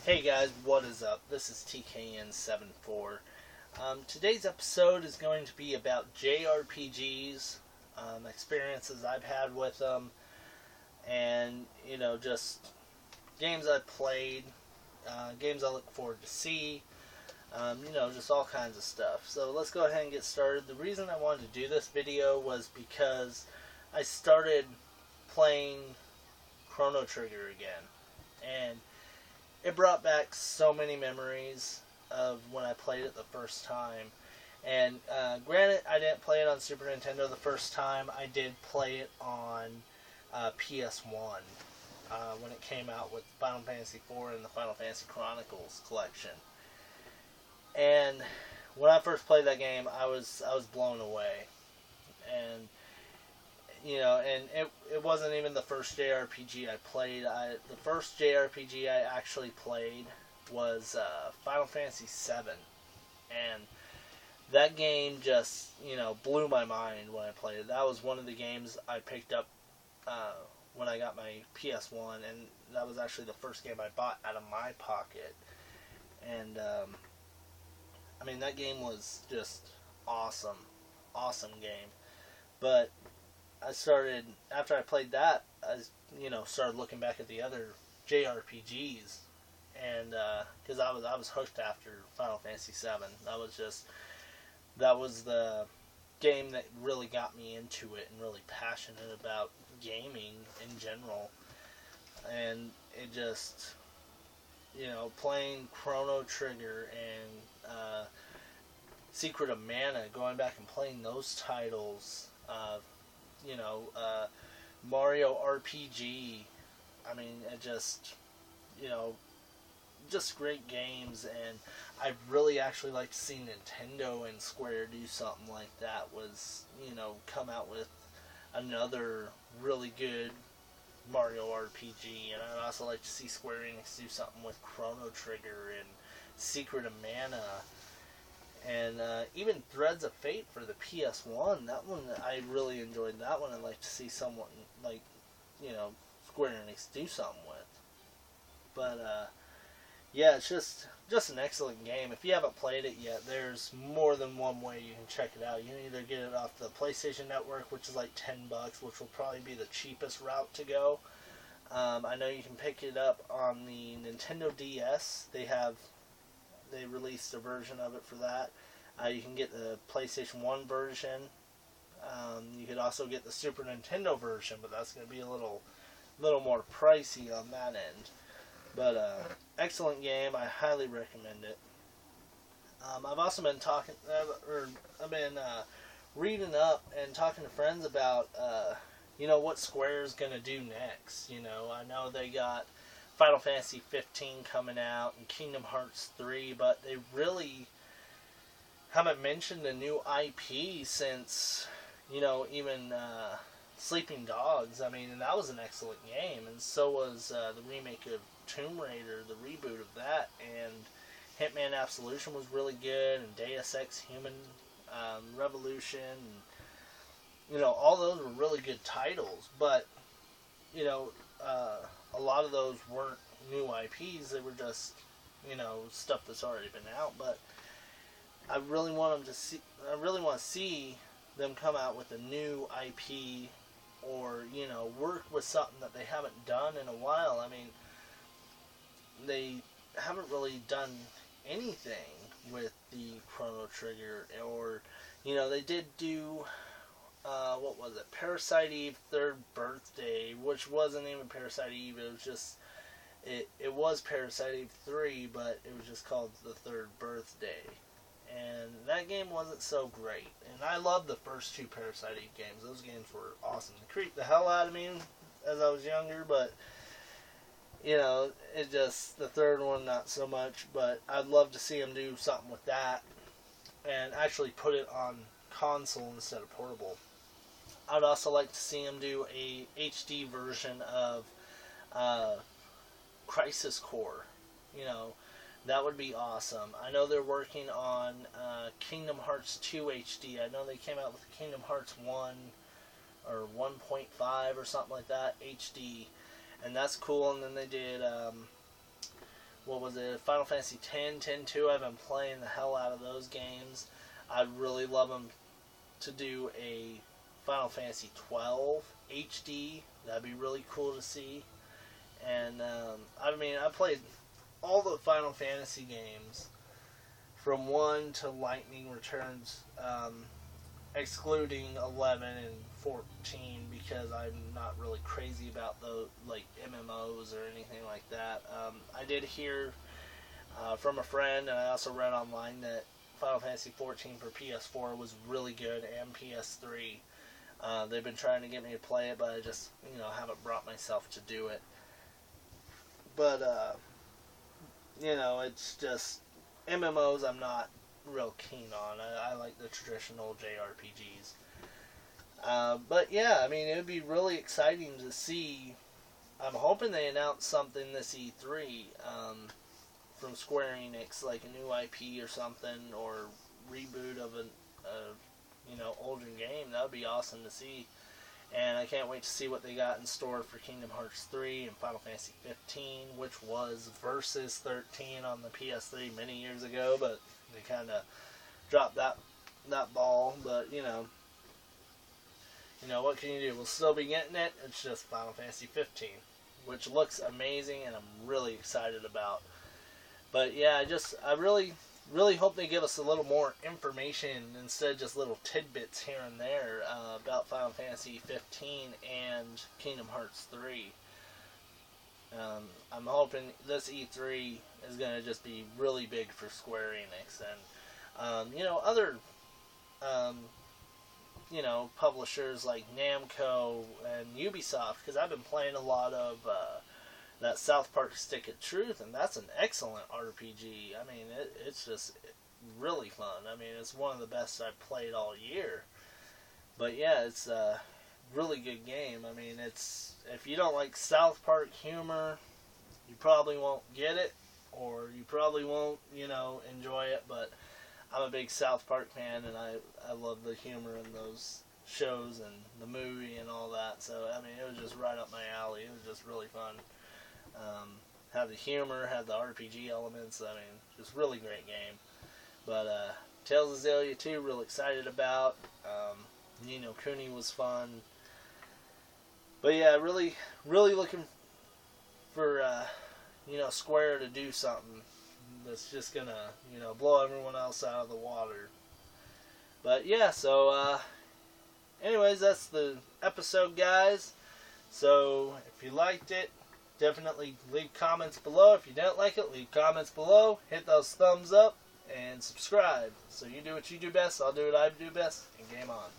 Hey guys, what is up? This is TKN74. Today's episode is going to be about JRPGs, experiences I've had with them, and, just games I've played, games I look forward to see, just all kinds of stuff. So let's go ahead and get started. The reason I wanted to do this video was because I started playing Chrono Trigger again, and it brought back so many memories of when I played it the first time. And granted, I didn't play it on Super Nintendo the first time. I did play it on PS1 when it came out with Final Fantasy IV and the Final Fantasy Chronicles collection. And when I first played that game, I was blown away. And it wasn't even the first JRPG I played. The first JRPG I actually played was Final Fantasy VII, and that game just, blew my mind when I played it. That was one of the games I picked up when I got my PS1, and that was actually the first game I bought out of my pocket. And, that game was just awesome. Awesome game. But after I played that, I started looking back at the other JRPGs, and because I was hooked after Final Fantasy VII. That was the game that really got me into it and really passionate about gaming in general. And it just, playing Chrono Trigger and Secret of Mana, going back and playing those titles. Mario RPG. It just great games, and I'd really actually like to see Nintendo and Square do something like that. Come out with another really good Mario RPG, and I'd also like to see Square Enix do something with Chrono Trigger and Secret of Mana. And even Threads of Fate for the PS1, that one, I really enjoyed that one. I'd like to see someone like, Square Enix do something with. But, yeah, it's just an excellent game. If you haven't played it yet, there's more than one way you can check it out. You can either get it off the PlayStation Network, which is like $10, which will probably be the cheapest route to go. I know you can pick it up on the Nintendo DS. They released a version of it for that. You can get the PlayStation 1 version. You could also get the Super Nintendo version, but that's going to be a little more pricey on that end. But excellent game. I highly recommend it. I've also been reading up and talking to friends about what Square's going to do next. I know they got Final Fantasy 15 coming out and Kingdom Hearts 3, but they really haven't mentioned a new IP since, even Sleeping Dogs. And that was an excellent game, and so was the remake of Tomb Raider, the reboot of that, and Hitman Absolution was really good, and Deus Ex Human Revolution, and, all those were really good titles, but, a lot of those weren't new IPs. They were just, stuff that's already been out. But I really want to see them come out with a new IP, or work with something that they haven't done in a while. They haven't really done anything with the Chrono Trigger, or they did do. What was it? Parasite Eve Third Birthday, which wasn't even Parasite Eve. It was just, it was Parasite Eve 3, but it was just called The Third Birthday. And that game wasn't so great. And I loved the first two Parasite Eve games. Those games were awesome. They creeped the hell out of me as I was younger, but, it just, the third one, not so much. But I'd love to see them do something with that and actually put it on console instead of portable. I'd also like to see them do a HD version of Crisis Core. That would be awesome. I know they're working on Kingdom Hearts 2 HD. I know they came out with Kingdom Hearts 1 or 1.5 or something like that, HD. And that's cool. And then they did what was it, Final Fantasy X, 10-2. I've been playing the hell out of those games. I'd really love them to do a Final Fantasy 12 HD. That'd be really cool to see. And, I mean, I played all the Final Fantasy games from 1 to Lightning Returns, excluding 11 and 14 because I'm not really crazy about the like MMOs or anything like that. I did hear from a friend, and I also read online that Final Fantasy 14 for PS4 was really good, and PS3. They've been trying to get me to play it, but I just, haven't brought myself to do it. But, it's just MMOs I'm not real keen on. I like the traditional JRPGs. But yeah, I mean, it would be really exciting to see. I'm hoping they announce something this E3 from Square Enix, like a new IP or something, or reboot of a older game. That would be awesome to see. And I can't wait to see what they got in store for Kingdom Hearts 3 and Final Fantasy 15, which was Versus 13 on the PS3 many years ago, but they kind of dropped that ball. But, what can you do? We'll still be getting it. It's just Final Fantasy 15, which looks amazing, and I'm really excited about. But yeah, I really, really hope they give us a little more information instead of just little tidbits here and there about Final Fantasy 15 and Kingdom Hearts 3. I'm hoping this E3 is going to just be really big for Square Enix and, other, publishers like Namco and Ubisoft, because I've been playing a lot of that South Park Stick of Truth, and that's an excellent RPG. I mean, it's just really fun. I mean, it's one of the best I've played all year. But yeah, it's a really good game. I mean, if you don't like South Park humor, you probably won't get it, or you probably won't, enjoy it. But I'm a big South Park fan, and I love the humor in those shows and the movie and all that. So, I mean, it was just right up my alley. It was just really fun. Had the humor, had the RPG elements. I mean, just really great game. But Tales of Xillia 2, real excited about. Ni no Kuni was fun. But yeah, really, really looking for Square to do something that's just gonna blow everyone else out of the water. But yeah, so anyways, that's the episode, guys. So if you liked it, definitely leave comments below. If you don't like it, leave comments below. Hit those thumbs up and subscribe. So you do what you do best, I'll do what I do best, and game on.